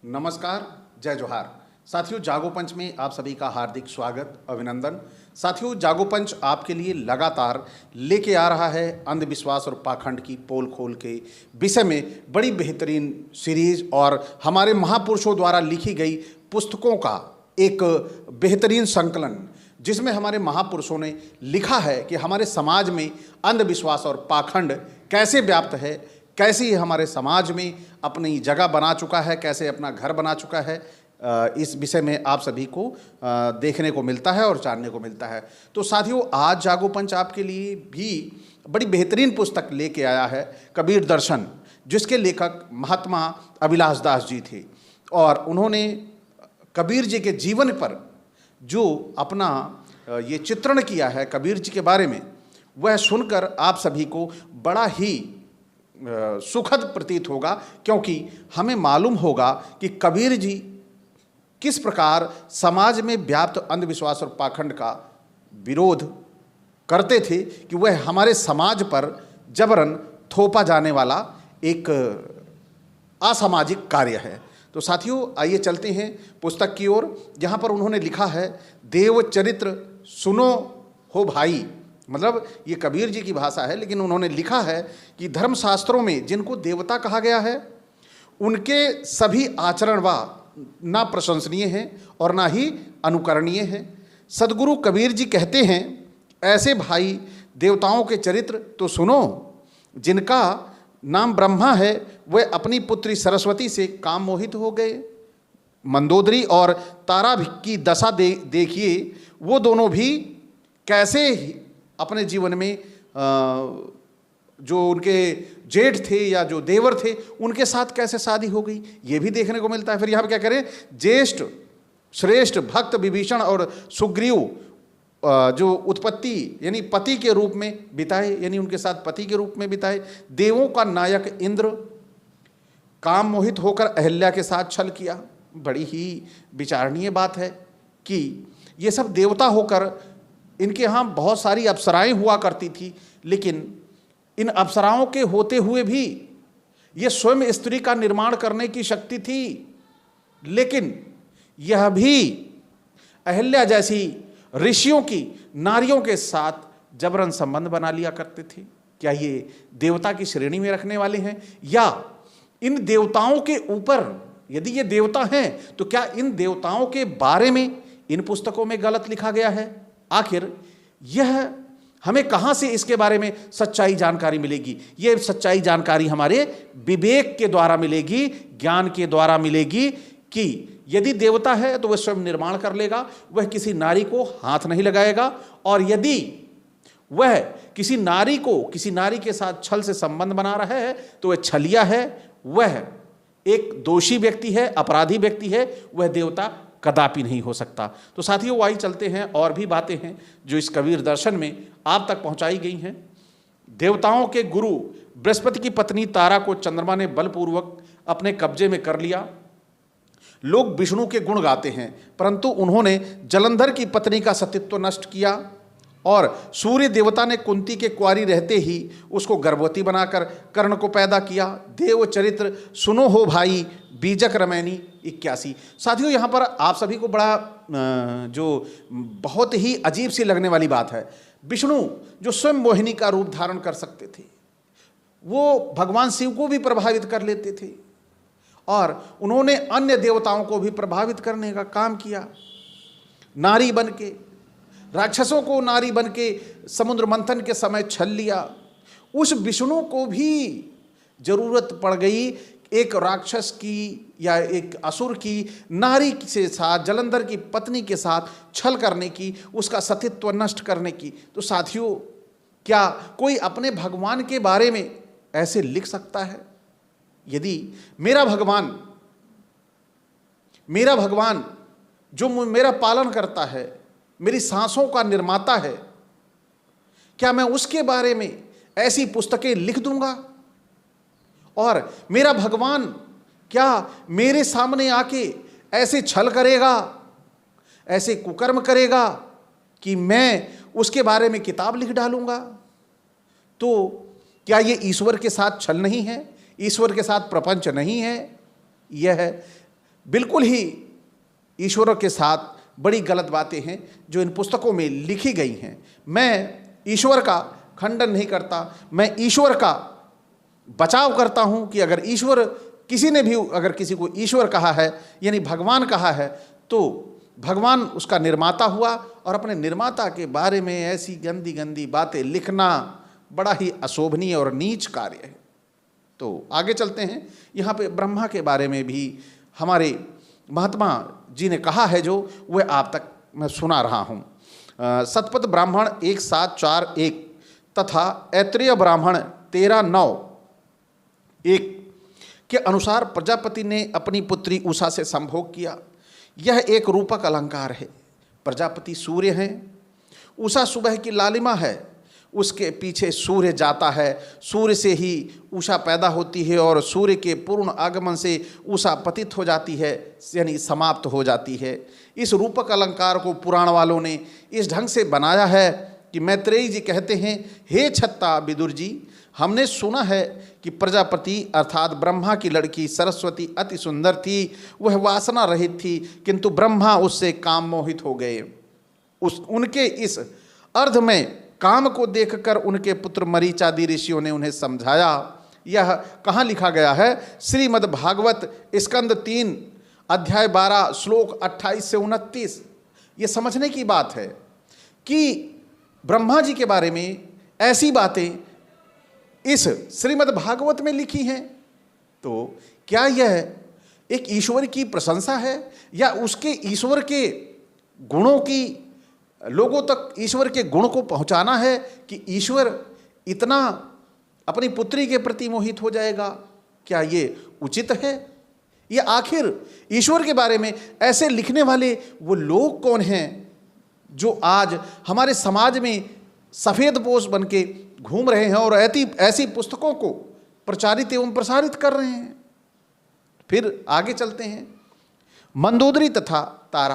नमस्कार, जय जोहार। साथियों, जागो पंच में आप सभी का हार्दिक स्वागत, अभिनंदन। साथियों, जागो पंच आपके लिए लगातार लेके आ रहा है अंधविश्वास और पाखंड की पोल खोल के विषय में बड़ी बेहतरीन सीरीज और हमारे महापुरुषों द्वारा लिखी गई पुस्तकों का एक बेहतरीन संकलन, जिसमें हमारे महापुरुषों ने लिखा है कि हमारे समाज में अंधविश्वास और पाखंड कैसे व्याप्त है, कैसे हमारे समाज में अपनी जगह बना चुका है, कैसे अपना घर बना चुका है। इस विषय में आप सभी को देखने को मिलता है और जानने को मिलता है। तो साथियों, आज जागो पंच आपके लिए भी बड़ी बेहतरीन पुस्तक लेके आया है, कबीर दर्शन, जिसके लेखक महात्मा अभिलाष दास जी थे। और उन्होंने कबीर जी के जीवन पर जो अपना ये चित्रण किया है कबीर जी के बारे में, वह सुनकर आप सभी को बड़ा ही सुखद प्रतीत होगा, क्योंकि हमें मालूम होगा कि कबीर जी किस प्रकार समाज में व्याप्त अंधविश्वास और पाखंड का विरोध करते थे कि वह हमारे समाज पर जबरन थोपा जाने वाला एक असामाजिक कार्य है। तो साथियों, आइए चलते हैं पुस्तक की ओर, जहाँ पर उन्होंने लिखा है, देव चरित्र सुनो हो भाई। मतलब ये कबीर जी की भाषा है, लेकिन उन्होंने लिखा है कि धर्मशास्त्रों में जिनको देवता कहा गया है, उनके सभी आचरण व ना प्रशंसनीय हैं और ना ही अनुकरणीय हैं। सदगुरु कबीर जी कहते हैं, ऐसे भाई देवताओं के चरित्र तो सुनो, जिनका नाम ब्रह्मा है वह अपनी पुत्री सरस्वती से काम मोहित हो गए। मंदोदरी और तारा की दशा देखिए, वो दोनों भी कैसे अपने जीवन में जो उनके जेठ थे या जो देवर थे, उनके साथ कैसे शादी हो गई, ये भी देखने को मिलता है। फिर यहाँ पर क्या करें, ज्येष्ठ श्रेष्ठ भक्त विभीषण और सुग्रीव जो उत्पत्ति यानी पति के रूप में बिताए, यानी उनके साथ पति के रूप में बिताए। देवों का नायक इंद्र काम मोहित होकर अहल्या के साथ छल किया। बड़ी ही विचारणीय बात है कि ये सब देवता होकर, इनके यहाँ बहुत सारी अप्सराएं हुआ करती थी, लेकिन इन अप्सराओं के होते हुए भी ये स्वयं स्त्री का निर्माण करने की शक्ति थी, लेकिन यह भी अहल्या जैसी ऋषियों की नारियों के साथ जबरन संबंध बना लिया करते थे। क्या ये देवता की श्रेणी में रखने वाले हैं, या इन देवताओं के ऊपर, यदि ये देवता हैं तो क्या इन देवताओं के बारे में इन पुस्तकों में गलत लिखा गया है? आखिर यह हमें कहाँ से इसके बारे में सच्चाई जानकारी मिलेगी? ये सच्चाई जानकारी हमारे विवेक के द्वारा मिलेगी, ज्ञान के द्वारा मिलेगी कि यदि देवता है तो वह स्वयं निर्माण कर लेगा, वह किसी नारी को हाथ नहीं लगाएगा, और यदि वह किसी नारी के साथ छल से संबंध बना रहा है तो वह छलिया है, वह एक दोषी व्यक्ति है, अपराधी व्यक्ति है, वह देवता कदापि नहीं हो सकता। तो साथियों, वही चलते हैं, और भी बातें हैं जो इस कबीर दर्शन में आप तक पहुंचाई गई हैं। देवताओं के गुरु बृहस्पति की पत्नी तारा को चंद्रमा ने बलपूर्वक अपने कब्जे में कर लिया। लोग विष्णु के गुण गाते हैं, परंतु उन्होंने जलंधर की पत्नी का सतीत्व नष्ट किया, और सूर्य देवता ने कुंती के कुंवारी रहते ही उसको गर्भवती बनाकर कर्ण को पैदा किया। देव चरित्र सुनो हो भाई, बीजक रमैनी 81। साथियों, यहाँ पर आप सभी को बड़ा जो बहुत ही अजीब सी लगने वाली बात है, विष्णु जो स्वयं मोहिनी का रूप धारण कर सकते थे, वो भगवान शिव को भी प्रभावित कर लेते थे, और उन्होंने अन्य देवताओं को भी प्रभावित करने का काम किया। नारी बन के, राक्षसों को नारी बन के समुद्र मंथन के समय छल लिया। उस विष्णु को भी जरूरत पड़ गई एक राक्षस की या एक असुर की नारी के साथ, जलंधर की पत्नी के साथ छल करने की, उसका सतीत्व नष्ट करने की। तो साथियों, क्या कोई अपने भगवान के बारे में ऐसे लिख सकता है? यदि मेरा भगवान जो मेरा पालन करता है, मेरी सांसों का निर्माता है, क्या मैं उसके बारे में ऐसी पुस्तकें लिख दूंगा? और मेरा भगवान क्या मेरे सामने आके ऐसे छल करेगा, ऐसे कुकर्म करेगा कि मैं उसके बारे में किताब लिख डालूंगा? तो क्या ये ईश्वर के साथ छल नहीं है? ईश्वर के साथ प्रपंच नहीं है? यह बिल्कुल ही ईश्वर के साथ बड़ी गलत बातें हैं जो इन पुस्तकों में लिखी गई हैं। मैं ईश्वर का खंडन नहीं करता, मैं ईश्वर का बचाव करता हूं कि अगर ईश्वर, किसी ने भी अगर किसी को ईश्वर कहा है यानी भगवान कहा है, तो भगवान उसका निर्माता हुआ, और अपने निर्माता के बारे में ऐसी गंदी गंदी बातें लिखना बड़ा ही अशोभनीय और नीच कार्य है। तो आगे चलते हैं। यहाँ पे ब्रह्मा के बारे में भी हमारे महात्मा जी ने कहा है, जो वह आप तक मैं सुना रहा हूँ। सतपथ ब्राह्मण 1741 तथा ऐत्रेय ब्राह्मण 13:9:1 के अनुसार प्रजापति ने अपनी पुत्री उषा से संभोग किया। यह एक रूपक अलंकार है। प्रजापति सूर्य हैं, उषा सुबह की लालिमा है, उसके पीछे सूर्य जाता है, सूर्य से ही उषा पैदा होती है और सूर्य के पूर्ण आगमन से उषा पतित हो जाती है, यानी समाप्त हो जाती है। इस रूपक अलंकार को पुराण वालों ने इस ढंग से बनाया है कि मैत्रेयी जी कहते हैं, हे छत्ता विदुर जी, हमने सुना है कि प्रजापति अर्थात ब्रह्मा की लड़की सरस्वती अति सुंदर थी, वह वासना रहित थी, किंतु ब्रह्मा उससे काम मोहित हो गए। उनके इस अर्ध में काम को देखकर उनके पुत्र मरीचादि ऋषियों ने उन्हें समझाया। यह कहाँ लिखा गया है? श्रीमद् भागवत स्कंद 3 अध्याय 12 श्लोक 28 से 29। ये समझने की बात है कि ब्रह्मा जी के बारे में ऐसी बातें इस श्रीमद् भागवत में लिखी हैं, तो क्या यह एक ईश्वर की प्रशंसा है या उसके ईश्वर के गुणों की, लोगों तक ईश्वर के गुण को पहुंचाना है कि ईश्वर इतना अपनी पुत्री के प्रति मोहित हो जाएगा? क्या ये उचित है? ये आखिर ईश्वर के बारे में ऐसे लिखने वाले वो लोग कौन हैं जो आज हमारे समाज में सफ़ेद पोश बन के घूम रहे हैं और ऐसी पुस्तकों को प्रचारित एवं प्रसारित कर रहे हैं? फिर आगे चलते हैं। मंदोदरी तथा तारा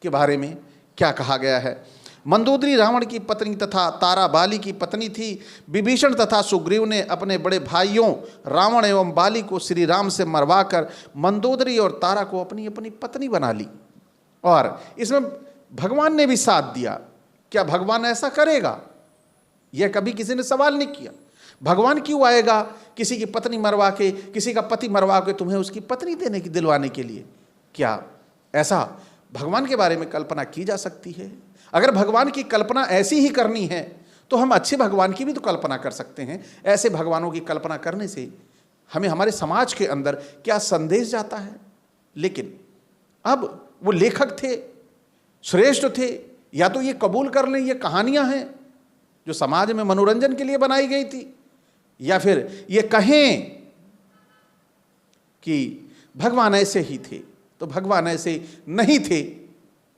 के बारे में क्या कहा गया है? मंदोदरी रावण की पत्नी तथा तारा बाली की पत्नी थी। विभीषण तथा सुग्रीव ने अपने बड़े भाइयों रावण एवं बाली को श्री राम से मरवाकर मंदोदरी और तारा को अपनी अपनी पत्नी बना ली, और इसमें भगवान ने भी साथ दिया। क्या भगवान ऐसा करेगा? यह कभी किसी ने सवाल नहीं किया। भगवान क्यों आएगा किसी की पत्नी मरवा के, किसी का पति मरवा के तुम्हें उसकी पत्नी देने की, दिलवाने के लिए? क्या ऐसा भगवान के बारे में कल्पना की जा सकती है? अगर भगवान की कल्पना ऐसी ही करनी है तो हम अच्छे भगवान की भी तो कल्पना कर सकते हैं। ऐसे भगवानों की कल्पना करने से हमें हमारे समाज के अंदर क्या संदेश जाता है? लेकिन अब वो लेखक थे, श्रेष्ठ थे, या तो ये कबूल कर लें ये कहानियां हैं जो समाज में मनोरंजन के लिए बनाई गई थी, या फिर ये कहें कि भगवान ऐसे ही थे। तो भगवान ऐसे नहीं थे,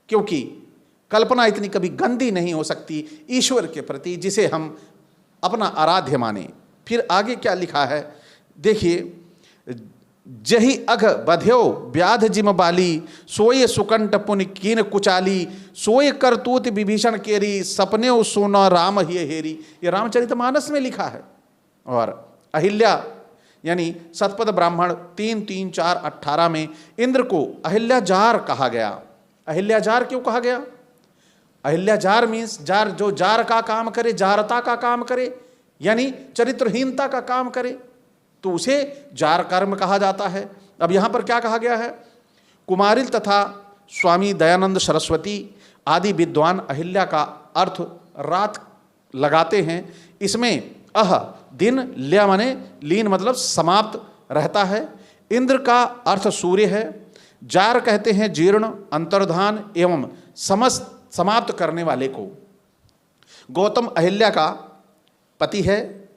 क्योंकि कल्पना इतनी कभी गंदी नहीं हो सकती ईश्वर के प्रति जिसे हम अपना आराध्य माने। फिर आगे क्या लिखा है देखिए, जही अघ बध्यो व्याध जिम बाली, सोये सुकंठ पुन कीन कुचाली, सोये करतूत विभीषण केरी, सपने सोना राम ही हेरी। ये रामचरितमानस में लिखा है। और अहिल्या यानी सतपथ ब्राह्मण 3:3-4-18 में इंद्र को अहिल्याजार कहा गया। अहिल्याजार क्यों कहा गया? अहिल्याजार मीन्स जार, जो जार का काम करे, जारता का काम करे, यानी चरित्रहीनता का काम करे, तो उसे जार कर्म कहा जाता है। अब यहां पर क्या कहा गया है? कुमारिल तथा स्वामी दयानंद सरस्वती आदि विद्वान अहिल्या का अर्थ रात लगाते हैं। इसमें अह दिन, ल्या माने लीन मतलब समाप्त रहता है। इंद्र का अर्थ सूर्य है। जार कहते हैं जीर्ण, अंतर्धान एवं समस्त समाप्त करने वाले को। गौतम अहिल्या का पति है।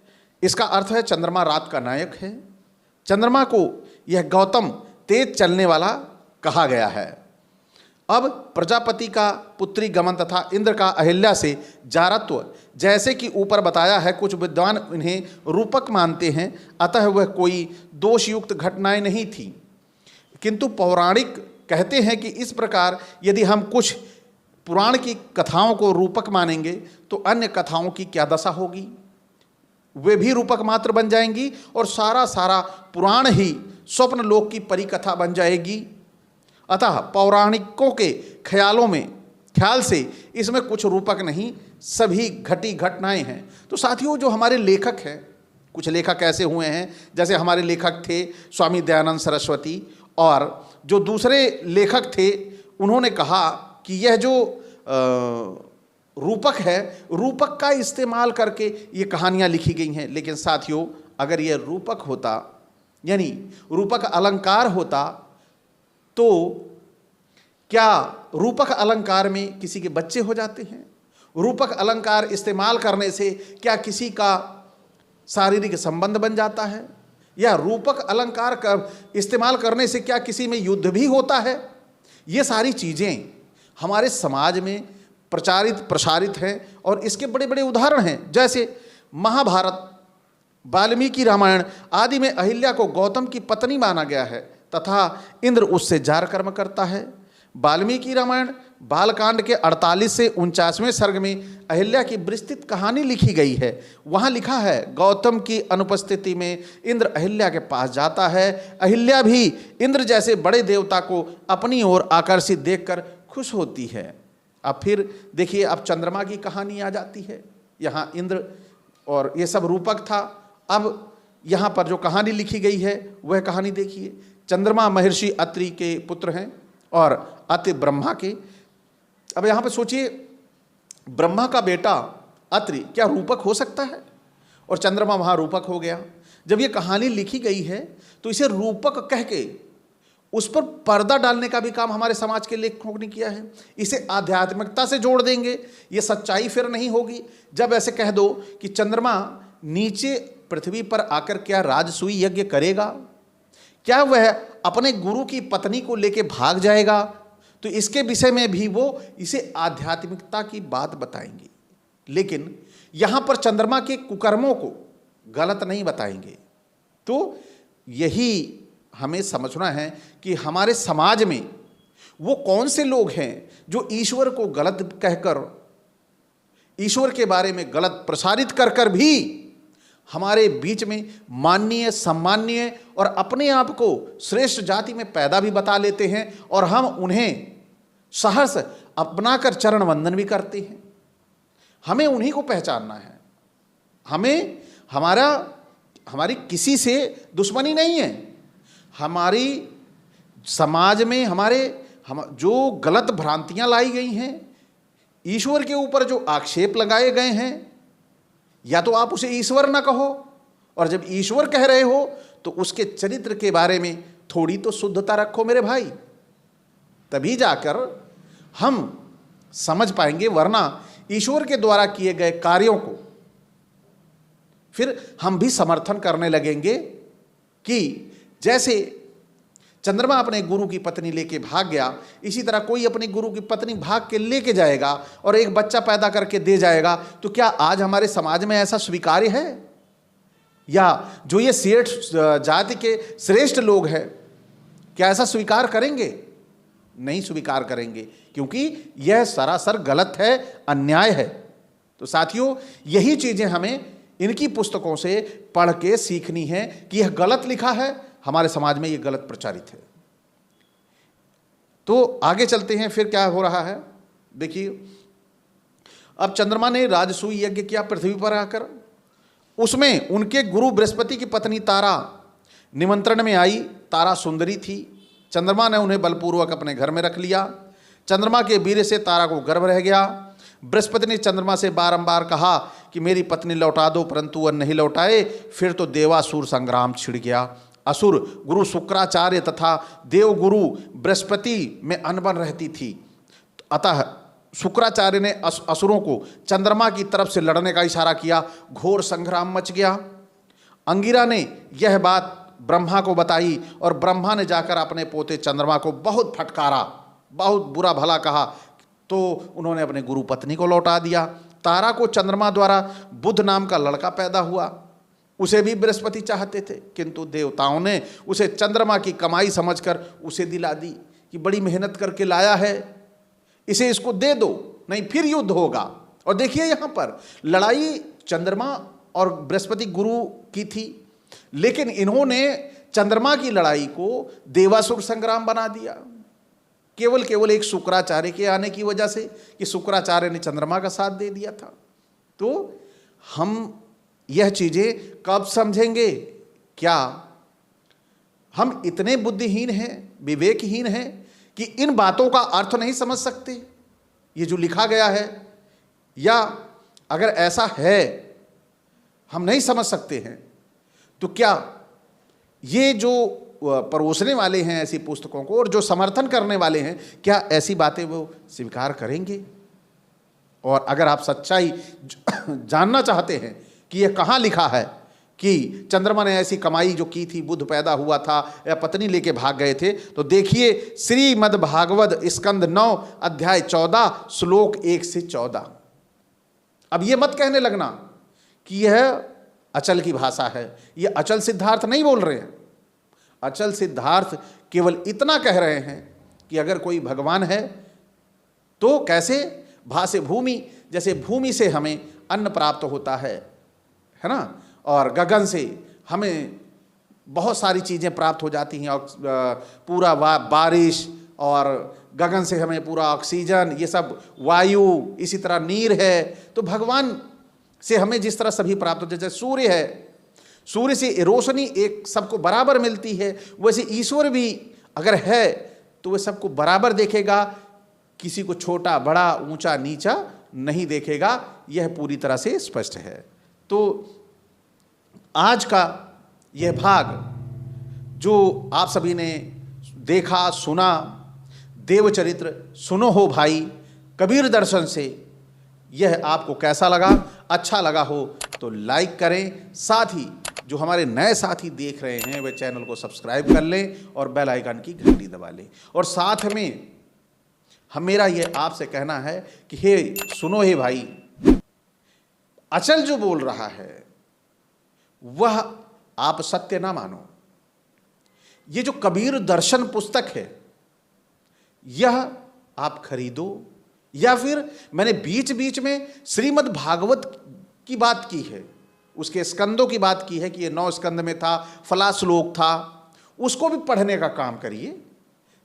इसका अर्थ है चंद्रमा रात का नायक है। चंद्रमा को यह गौतम तेज चलने वाला कहा गया है। अब प्रजापति का पुत्री गमन तथा इंद्र का अहिल्या से जारत्व जैसे कि ऊपर बताया है, कुछ विद्वान इन्हें रूपक मानते हैं, अतः वह कोई दोषयुक्त घटनाएं नहीं थी। किंतु पौराणिक कहते हैं कि इस प्रकार यदि हम कुछ पुराण की कथाओं को रूपक मानेंगे तो अन्य कथाओं की क्या दशा होगी? वे भी रूपक मात्र बन जाएंगी और सारा पुराण ही स्वप्न लोक की परिकथा बन जाएगी। अतः पौराणिकों के ख्याल से इसमें कुछ रूपक नहीं, सभी घटी घटनाएं हैं। तो साथियों, जो हमारे लेखक हैं, कुछ लेखक ऐसे हुए हैं, जैसे हमारे लेखक थे स्वामी दयानंद सरस्वती, और जो दूसरे लेखक थे उन्होंने कहा कि यह जो रूपक है, रूपक का इस्तेमाल करके ये कहानियाँ लिखी गई हैं। लेकिन साथियों, अगर यह रूपक होता, यानी रूपक अलंकार होता, तो क्या रूपक अलंकार में किसी के बच्चे हो जाते हैं? रूपक अलंकार इस्तेमाल करने से क्या किसी का शारीरिक संबंध बन जाता है? या रूपक अलंकार का इस्तेमाल करने से क्या किसी में युद्ध भी होता है? ये सारी चीज़ें हमारे समाज में प्रसारित हैं और इसके बड़े बड़े उदाहरण हैं। जैसे महाभारत, वाल्मीकि रामायण आदि में अहिल्या को गौतम की पत्नी माना गया है तथा इंद्र उससे जार कर्म करता है। वाल्मीकि रामायण बालकांड के 48 से 49वें सर्ग में अहिल्या की विस्तृत कहानी लिखी गई है। वहाँ लिखा है, गौतम की अनुपस्थिति में इंद्र अहिल्या के पास जाता है। अहिल्या भी इंद्र जैसे बड़े देवता को अपनी ओर आकर्षित देखकर खुश होती है। अब फिर देखिए, अब चंद्रमा की कहानी आ जाती है। यहाँ इंद्र और ये सब रूपक था। अब यहाँ पर जो कहानी लिखी गई है वह कहानी देखिए। चंद्रमा महर्षि अत्रि के पुत्र हैं और अत्रि ब्रह्मा के। अब यहाँ पर सोचिए, ब्रह्मा का बेटा अत्रि क्या रूपक हो सकता है? और चंद्रमा वहाँ रूपक हो गया। जब ये कहानी लिखी गई है तो इसे रूपक कह के उस पर पर्दा डालने का भी काम हमारे समाज के लेखकों ने किया है। इसे आध्यात्मिकता से जोड़ देंगे, ये सच्चाई फिर नहीं होगी। जब ऐसे कह दो कि चंद्रमा नीचे पृथ्वी पर आकर क्या राजसूय यज्ञ करेगा, क्या वह अपने गुरु की पत्नी को लेके भाग जाएगा, तो इसके विषय में भी वो इसे आध्यात्मिकता की बात बताएंगे। लेकिन यहाँ पर चंद्रमा के कुकर्मों को गलत नहीं बताएंगे। तो यही हमें समझना है कि हमारे समाज में वो कौन से लोग हैं जो ईश्वर को गलत कहकर, ईश्वर के बारे में गलत प्रसारित कर कर भी हमारे बीच में माननीय, सम्माननीय और अपने आप को श्रेष्ठ जाति में पैदा भी बता लेते हैं और हम उन्हें सहर्ष अपनाकर चरण वंदन भी करते हैं। हमें उन्हीं को पहचानना है। हमें हमारी किसी से दुश्मनी नहीं है। हमारी समाज में हम जो गलत भ्रांतियां लाई गई हैं, ईश्वर के ऊपर जो आक्षेप लगाए गए हैं, या तो आप उसे ईश्वर ना कहो, और जब ईश्वर कह रहे हो तो उसके चरित्र के बारे में थोड़ी तो शुद्धता रखो मेरे भाई, तभी जाकर हम समझ पाएंगे। वरना ईश्वर के द्वारा किए गए कार्यों को फिर हम भी समर्थन करने लगेंगे कि जैसे चंद्रमा अपने गुरु की पत्नी लेके भाग गया, इसी तरह कोई अपनी गुरु की पत्नी भाग के लेके जाएगा और एक बच्चा पैदा करके दे जाएगा। तो क्या आज हमारे समाज में ऐसा स्वीकार्य है? या जो ये सेठ जाति के श्रेष्ठ लोग हैं, क्या ऐसा स्वीकार करेंगे? नहीं स्वीकार करेंगे, क्योंकि यह सरासर गलत है, अन्याय है। तो साथियों, यही चीजें हमें इनकी पुस्तकों से पढ़ के सीखनी है कि यह गलत लिखा है, हमारे समाज में ये गलत प्रचारित है। तो आगे चलते हैं, फिर क्या हो रहा है देखिए। अब चंद्रमा ने राजसूय यज्ञ किया पृथ्वी पर आकर। उसमें उनके गुरु बृहस्पति की पत्नी तारा निमंत्रण में आई। तारा सुंदरी थी। चंद्रमा ने उन्हें बलपूर्वक अपने घर में रख लिया। चंद्रमा के वीर्य से तारा को गर्भ रह गया। बृहस्पति ने चंद्रमा से बारंबार कहा कि मेरी पत्नी लौटा दो, परंतु वह नहीं लौटाए। फिर तो देवासुर संग्राम छिड़ गया। असुर गुरु शुक्राचार्य तथा देव गुरु बृहस्पति में अनबन रहती थी। अतः शुक्राचार्य ने असुरों को चंद्रमा की तरफ से लड़ने का इशारा किया। घोर संग्राम मच गया। अंगिरा ने यह बात ब्रह्मा को बताई और ब्रह्मा ने जाकर अपने पोते चंद्रमा को बहुत फटकारा, बहुत बुरा भला कहा। तो उन्होंने अपने गुरु पत्नी को लौटा दिया। तारा को चंद्रमा द्वारा बुध नाम का लड़का पैदा हुआ। उसे भी बृहस्पति चाहते थे, किंतु देवताओं ने उसे चंद्रमा की कमाई समझकर उसे दिला दी कि बड़ी मेहनत करके लाया है, इसे इसको दे दो, नहीं फिर युद्ध होगा। और देखिए यहाँ पर लड़ाई चंद्रमा और बृहस्पति गुरु की थी, लेकिन इन्होंने चंद्रमा की लड़ाई को देवासुर संग्राम बना दिया, केवल एक शुक्राचार्य के आने की वजह से, कि शुक्राचार्य ने चंद्रमा का साथ दे दिया था। तो हम यह चीजें कब समझेंगे? क्या हम इतने बुद्धिहीन हैं, विवेकहीन हैं कि इन बातों का अर्थ नहीं समझ सकते, ये जो लिखा गया है? या अगर ऐसा है, हम नहीं समझ सकते हैं, तो क्या ये जो परोसने वाले हैं ऐसी पुस्तकों को और जो समर्थन करने वाले हैं, क्या ऐसी बातें वो स्वीकार करेंगे? और अगर आप सच्चाई जानना चाहते हैं कि यह कहाँ लिखा है कि चंद्रमा ने ऐसी कमाई जो की थी, बुध पैदा हुआ था या पत्नी लेके भाग गए थे, तो देखिए श्रीमद् भागवत स्कंद 9 अध्याय 14 श्लोक 1 से 14। अब ये मत कहने लगना कि यह अचल की भाषा है, ये अचल सिद्धार्थ नहीं बोल रहे हैं। अचल सिद्धार्थ केवल इतना कह रहे हैं कि अगर कोई भगवान है तो कैसे? भासे भूमि, जैसे भूमि से हमें अन्न प्राप्त होता है ना, और गगन से हमें बहुत सारी चीज़ें प्राप्त हो जाती हैं, पूरा बारिश, और गगन से हमें पूरा ऑक्सीजन, ये सब वायु, इसी तरह नीर है। तो भगवान से हमें जिस तरह सभी प्राप्त होते, जैसे सूर्य है, सूर्य से रोशनी एक सबको बराबर मिलती है, वैसे ईश्वर भी अगर है तो वह सबको बराबर देखेगा, किसी को छोटा बड़ा ऊंचा नीचा नहीं देखेगा। यह पूरी तरह से स्पष्ट है। तो आज का यह भाग जो आप सभी ने देखा सुना, देवचरित्र सुनो हो भाई कबीर दर्शन से, यह आपको कैसा लगा? अच्छा लगा हो तो लाइक करें, साथ ही जो हमारे नए साथी देख रहे हैं वे चैनल को सब्सक्राइब कर लें और बेल आइकन की घंटी दबा लें। और साथ में मेरा यह आपसे कहना है कि हे सुनो हे भाई, अचल जो बोल रहा है वह आप सत्य ना मानो। ये जो कबीर दर्शन पुस्तक है यह आप खरीदो, या फिर मैंने बीच बीच में श्रीमद् भागवत की बात की है, उसके स्कंदों की बात की है कि ये 9 स्कंद में था, फला श्लोक था, उसको भी पढ़ने का काम करिए।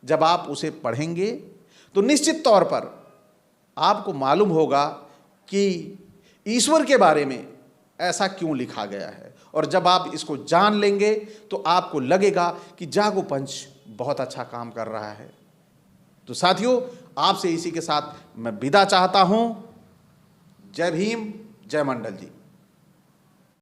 जब आप उसे पढ़ेंगे तो निश्चित तौर पर आपको मालूम होगा कि ईश्वर के बारे में ऐसा क्यों लिखा गया है। और जब आप इसको जान लेंगे तो आपको लगेगा कि जागो पंच बहुत अच्छा काम कर रहा है। तो साथियों, आपसे इसी के साथ मैं विदा चाहता हूं। जय भीम, जय मंडल जी।